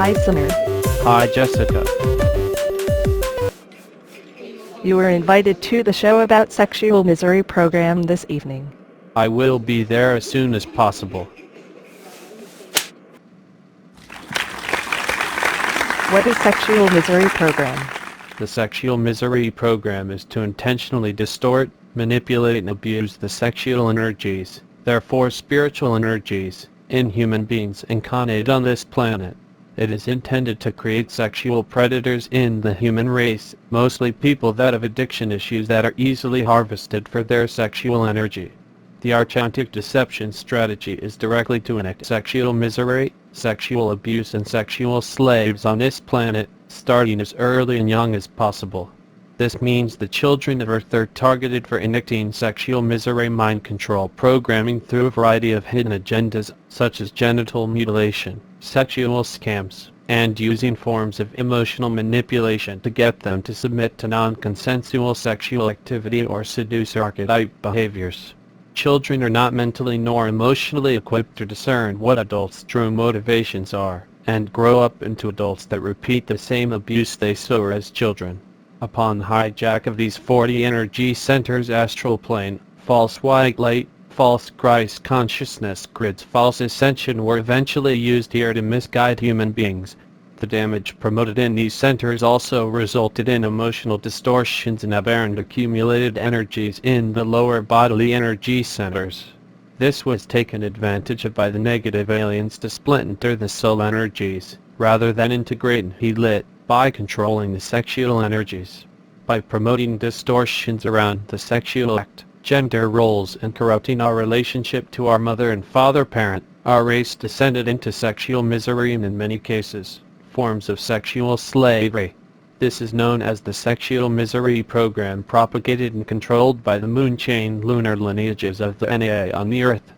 Hi Summer. Hi Jessica. You were invited to the show about sexual misery program this evening. I will be there as soon as possible. What is sexual misery program? The sexual misery program is to intentionally distort, manipulate and abuse the sexual energies, therefore spiritual energies, in human beings incarnated on this planet. It is intended to create sexual predators in the human race, mostly people that have addiction issues that are easily harvested for their sexual energy. The Archontic Deception Strategy is directly to enact sexual misery, sexual abuse and sexual slaves on this planet, starting as early and young as possible. This means the children of Earth are targeted for enacting sexual misery mind control programming through a variety of hidden agendas, such as genital mutilation, sexual scams, and using forms of emotional manipulation to get them to submit to non-consensual sexual activity or seducer archetype behaviors. Children are not mentally nor emotionally equipped to discern what adults' true motivations are, and grow up into adults that repeat the same abuse they saw as children. Upon hijack of these 40 energy centers, astral plane, false white light, false Christ consciousness grids, false ascension were eventually used here to misguide human beings. The damage promoted in these centers also resulted in emotional distortions and aberrant accumulated energies in the lower bodily energy centers. This was taken advantage of by the negative aliens to splinter the soul energies, rather than integrate and heal it, by controlling the sexual energies. By promoting distortions around the sexual act, gender roles and corrupting our relationship to our mother and father parent, our race descended into sexual misery and in many cases, forms of sexual slavery. This is known as the sexual misery program, propagated and controlled by the moon chain lunar lineages of the NA on the Earth.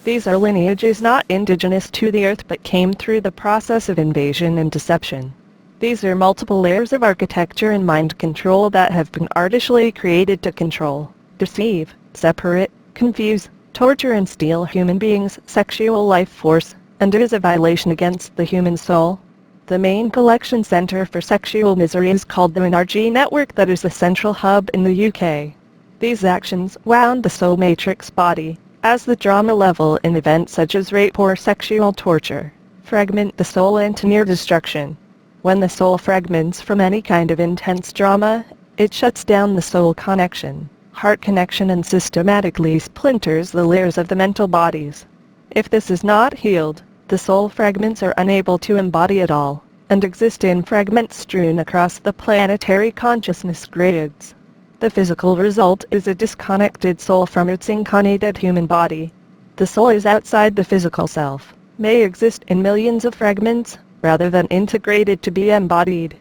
These are lineages not indigenous to the Earth but came through the process of invasion and deception. These are multiple layers of architecture and mind control that have been artificially created to control, deceive, separate, confuse, torture and steal human beings' sexual life force, and it is a violation against the human soul. The main collection center for sexual misery is called the NRG network, that is the central hub in the UK. These actions wound the soul matrix body, as the drama level in events such as rape or sexual torture, fragment the soul into near destruction. When the soul fragments from any kind of intense drama, it shuts down the soul connection, heart connection and systematically splinters the layers of the mental bodies. If this is not healed, the soul fragments are unable to embody at all, and exist in fragments strewn across the planetary consciousness grids. The physical result is a disconnected soul from its incarnated human body. The soul is outside the physical self, may exist in millions of fragments, rather than integrated to be embodied.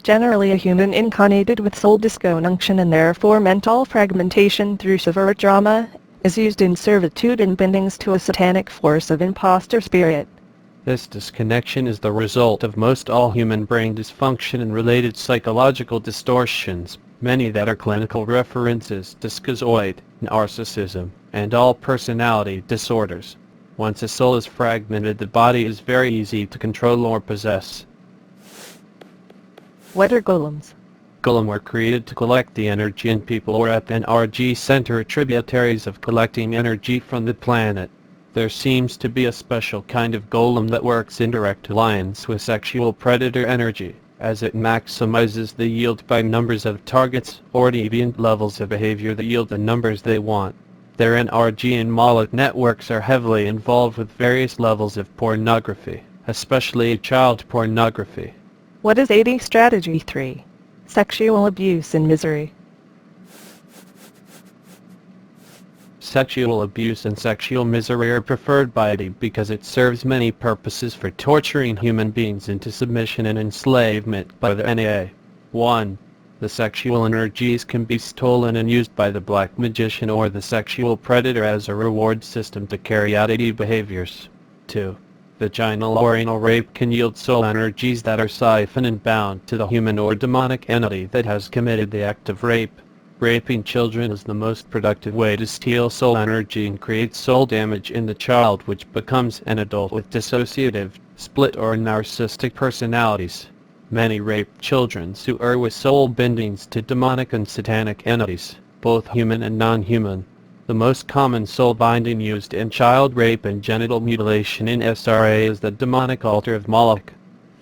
Generally a human incarnated with soul disconnection and therefore mental fragmentation through severe trauma, is used in servitude and bindings to a satanic force of imposter spirit. This disconnection is the result of most all human brain dysfunction and related psychological distortions, many that are clinical references to schizoid, narcissism, and all personality disorders. Once a soul is fragmented, the body is very easy to control or possess. What are golems? Golems were created to collect the energy in people or at an RG center, tributaries of collecting energy from the planet. There seems to be a special kind of golem that works in direct alliance with sexual predator energy, as it maximizes the yield by numbers of targets or deviant levels of behavior that yield the numbers they want. Their NRG and Moloch networks are heavily involved with various levels of pornography, especially child pornography. What is AD Strategy 3? Sexual abuse and misery. Sexual abuse and sexual misery are preferred by AD because it serves many purposes for torturing human beings into submission and enslavement by the NA. 1. The sexual energies can be stolen and used by the black magician or the sexual predator as a reward system to carry out AD behaviors. 2. Vaginal or anal rape can yield soul energies that are siphoned and bound to the human or demonic entity that has committed the act of rape. Raping children is the most productive way to steal soul energy and create soul damage in the child, which becomes an adult with dissociative, split or narcissistic personalities. Many rape children suffer with soul bindings to demonic and satanic entities, both human and non-human. The most common soul binding used in child rape and genital mutilation in SRA is the demonic altar of Moloch.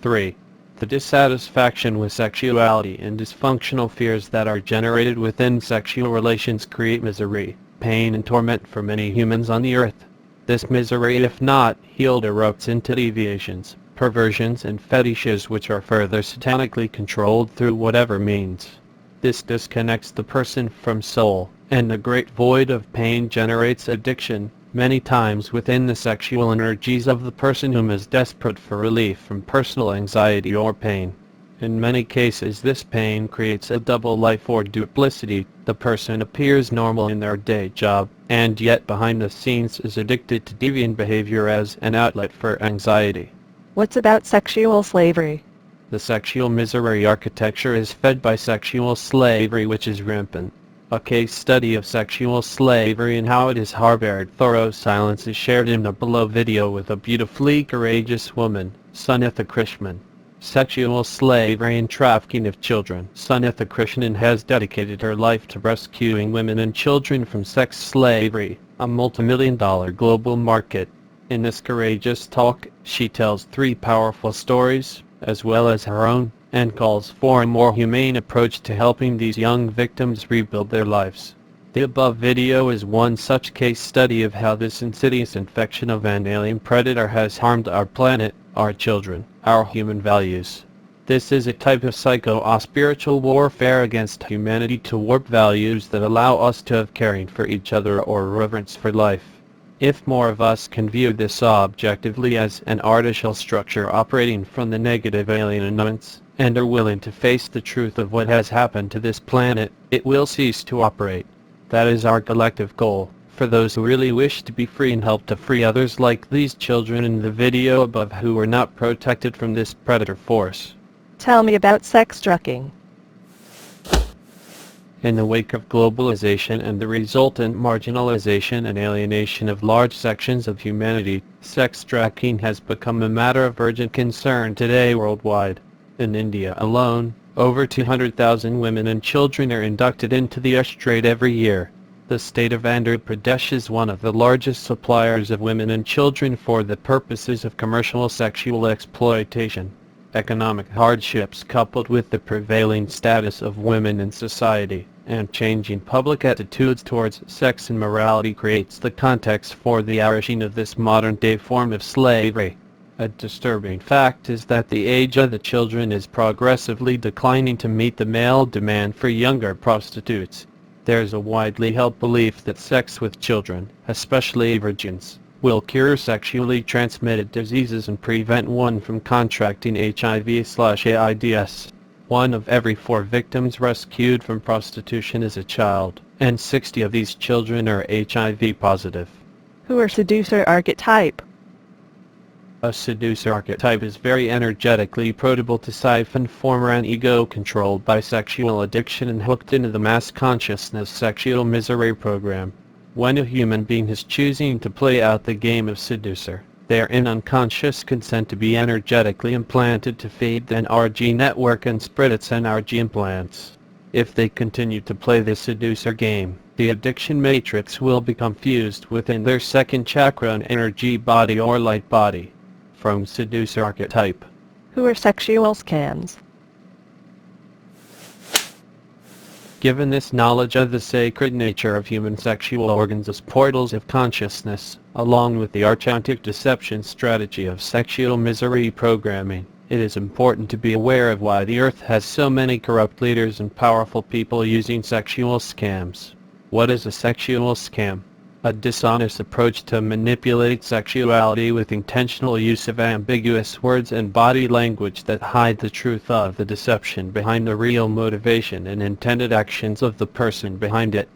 3. The dissatisfaction with sexuality and dysfunctional fears that are generated within sexual relations create misery, pain and torment for many humans on the earth. This misery, if not healed, erupts into deviations, perversions and fetishes which are further satanically controlled through whatever means. This disconnects the person from soul, and the great void of pain generates addiction, many times within the sexual energies of the person whom is desperate for relief from personal anxiety or pain. In many cases this pain creates a double life or duplicity. The person appears normal in their day job, and yet behind the scenes is addicted to deviant behavior as an outlet for anxiety. What's about sexual slavery? The sexual misery architecture is fed by sexual slavery, which is rampant. A case study of sexual slavery and how it is harbored thorough silence is shared in the below video with a beautifully courageous woman, Sunitha Krishnan. Sexual slavery and trafficking of children. Sunitha Krishnan has dedicated her life to rescuing women and children from sex slavery, a multi-million-dollar global market. In this courageous talk, she tells 3 powerful stories, as well as her own, and calls for a more humane approach to helping these young victims rebuild their lives. The above video is one such case study of how this insidious infection of an alien predator has harmed our planet, our children, our human values. This is a type of psycho-spiritual warfare against humanity to warp values that allow us to have caring for each other or reverence for life. If more of us can view this objectively as an artificial structure operating from the negative alien elements, and are willing to face the truth of what has happened to this planet, it will cease to operate. That is our collective goal, for those who really wish to be free and help to free others like these children in the video above who were not protected from this predator force. Tell me about sex trafficking. In the wake of globalization and the resultant marginalization and alienation of large sections of humanity, sex trafficking has become a matter of urgent concern today worldwide. In India alone, over 200,000 women and children are inducted into the Ash trade every year. The state of Andhra Pradesh is one of the largest suppliers of women and children for the purposes of commercial sexual exploitation. Economic hardships coupled with the prevailing status of women in society and changing public attitudes towards sex and morality creates the context for the flourishing of this modern-day form of slavery. A disturbing fact is that the age of the children is progressively declining to meet the male demand for younger prostitutes. There is a widely held belief that sex with children, especially virgins, will cure sexually transmitted diseases and prevent one from contracting HIV/AIDS. 1 of every 4 victims rescued from prostitution is a child, and 60 of these children are HIV positive. Who are Seducer Archetype? A seducer archetype is very energetically probable to siphon former an ego controlled by sexual addiction and hooked into the mass consciousness sexual misery program. When a human being is choosing to play out the game of seducer, they are in unconscious consent to be energetically implanted to feed the NRG network and spread its NRG implants. If they continue to play the seducer game, the addiction matrix will become fused within their second chakra and energy body or light body. From Seducer Archetype. Who are sexual scams? Given this knowledge of the sacred nature of human sexual organs as portals of consciousness, along with the Archontic Deception Strategy of sexual misery programming, it is important to be aware of why the earth has so many corrupt leaders and powerful people using sexual scams. What is a sexual scam? A dishonest approach to manipulate sexuality with intentional use of ambiguous words and body language that hide the truth of the deception behind the real motivation and intended actions of the person behind it.